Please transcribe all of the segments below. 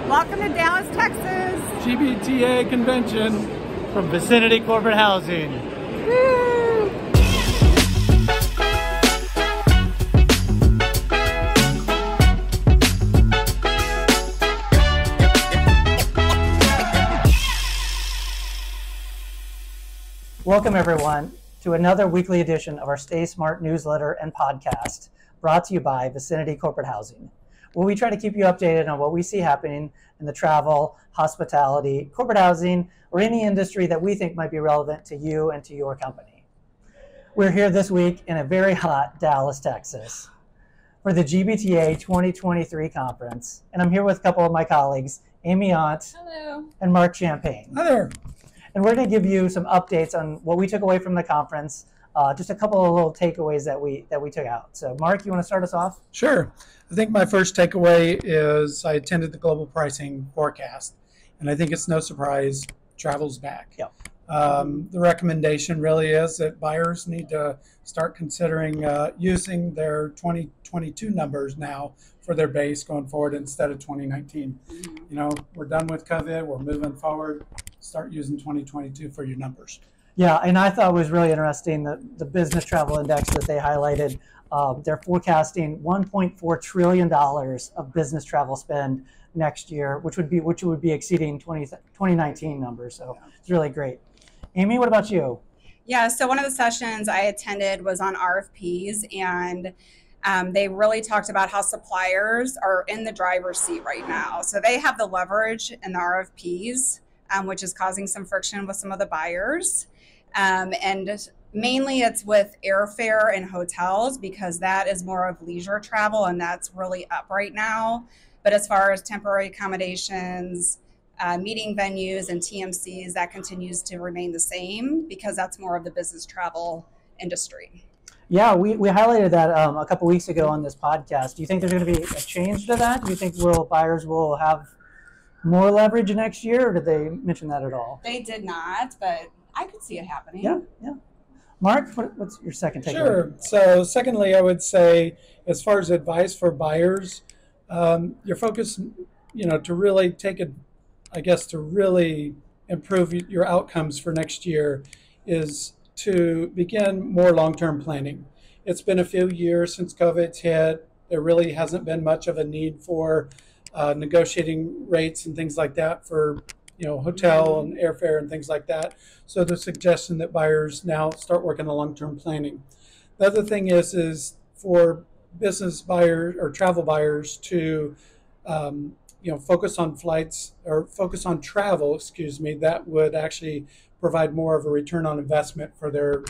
Welcome to Dallas, Texas. GBTA Convention from Viciniti Corporate Housing. Woo! Welcome everyone to another weekly edition of our Stay Smart newsletter and podcast brought to you by Viciniti Corporate Housing, where we try to keep you updated on what we see happening in the travel, hospitality, corporate housing, or any industry that we think might be relevant to you and to your company. We're here this week in a very hot Dallas, Texas for the GBTA 2023 conference, and I'm here with a couple of my colleagues, Amy Ont. Hello. And Mark Champagne. Hi there. And we're going to give you some updates on what we took away from the conference, just a couple of little takeaways that we took out. So Mark, you want to start us off? Sure. I think my first takeaway is I attended the global pricing forecast, and I think it's no surprise travel's back. Yep. The recommendation really is that buyers need to start considering using their 2022 numbers now for their base going forward instead of 2019. You know, we're done with COVID, we're moving forward. Start using 2022 for your numbers. Yeah, and I thought it was really interesting the business travel index that they highlighted. They're forecasting $1.4 trillion of business travel spend next year, which would be exceeding 2019 numbers. So it's really great. Amy, what about you? Yeah, so one of the sessions I attended was on RFPs, and they really talked about how suppliers are in the driver's seat right now. So they have the leverage in the RFPs, which is causing some friction with some of the buyers. And mainly it's with airfare and hotels because that is more of leisure travel and that's really up right now. But as far as temporary accommodations, meeting venues and TMCs, that continues to remain the same because that's more of the business travel industry. Yeah, we highlighted that a couple weeks ago on this podcast. Do you think there's going to be a change to that? Do you think buyers will have more leverage next year, or did they mention that at all? They did not, but I could see it happening. Yeah. Mark, what's your second takeaway? Sure. So secondly, I would say as far as advice for buyers, your focus, to really to really improve your outcomes for next year is to begin more long-term planning. It's been a few years since COVID's hit. There really hasn't been much of a need for negotiating rates and things like that for hotel and airfare and things like that. So the suggestion that buyers now start working on long-term planning. The other thing is for business buyers or travel buyers to focus on flights or focus on travel, that would actually provide more of a return on investment for their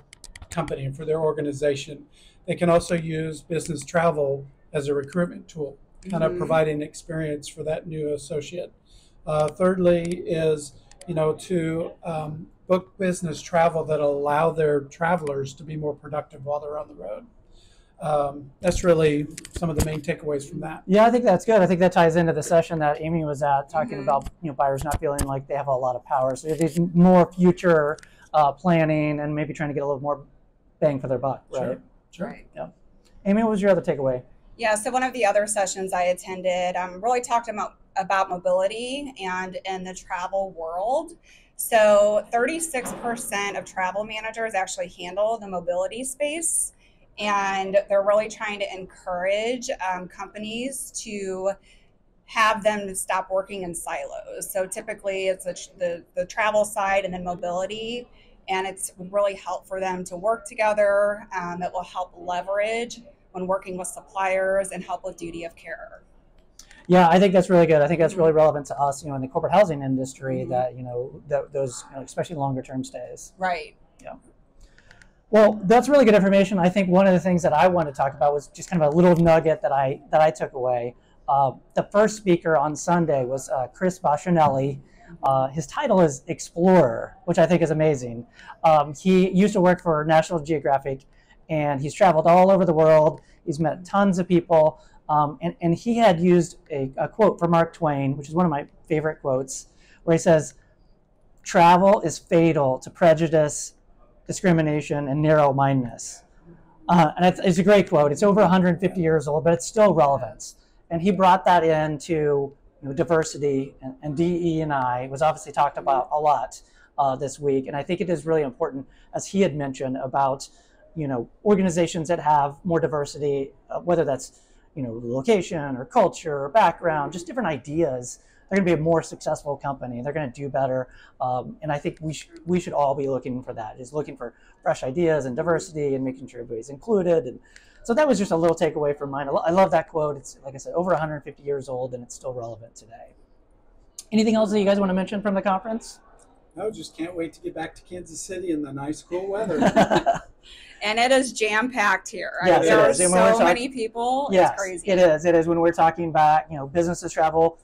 company and for their organization. They can also use business travel as a recruitment tool, kind of providing experience for that new associate. Thirdly is, to book business travel that allow their travelers to be more productive while they're on the road. That's really some of the main takeaways from that. Yeah, I think that's good. I think that ties into the session that Amy was at, talking about buyers not feeling like they have a lot of power. So there's more future planning and maybe trying to get a little more bang for their buck, right? Sure. Right. Yeah. Amy, what was your other takeaway? Yeah, so one of the other sessions I attended really talked about mobility and in the travel world. So 36% of travel managers actually handle the mobility space, and they're really trying to encourage companies to have them to stop working in silos. So typically it's the travel side and then mobility, and it's really help for them to work together. It will help leverage when working with suppliers and help with duty of care. Yeah, I think that's really good. I think that's really relevant to us, in the corporate housing industry, that, those, especially longer term stays. Right. Yeah. Well, that's really good information. I think one of the things that I wanted to talk about was just kind of a little nugget that I took away. The first speaker on Sunday was Chris Bashinelli. His title is Explorer, which I think is amazing. He used to work for National Geographic, and he's traveled all over the world. He's met tons of people. And he had used a quote from Mark Twain, which is one of my favorite quotes, where he says, "Travel is fatal to prejudice, discrimination, and narrow-mindedness." And it's a great quote. It's over 150 years old, but it's still relevant. And he brought that into diversity and DE&I was obviously talked about a lot this week. And I think it is really important, as he had mentioned, about organizations that have more diversity, whether that's location or culture or background, just different ideas. They're going to be a more successful company. They're going to do better. And I think we should all be looking for that, is looking for fresh ideas and diversity and making sure everybody's included. And so that was just a little takeaway from mine. I love that quote. It's, like I said, over 150 years old, and it's still relevant today. Anything else that you guys want to mention from the conference? No, just can't wait to get back to Kansas City in the nice, cool weather. And it is jam-packed here. Yes, there are so many people. Yes, it's crazy. It is. It is. When we're talking back, businesses travel,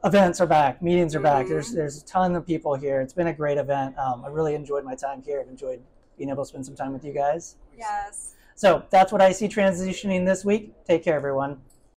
events are back, meetings are back. There's a ton of people here. It's been a great event. I really enjoyed my time here. I've enjoyed being able to spend some time with you guys. Yes. So that's what I see transitioning this week. Take care, everyone.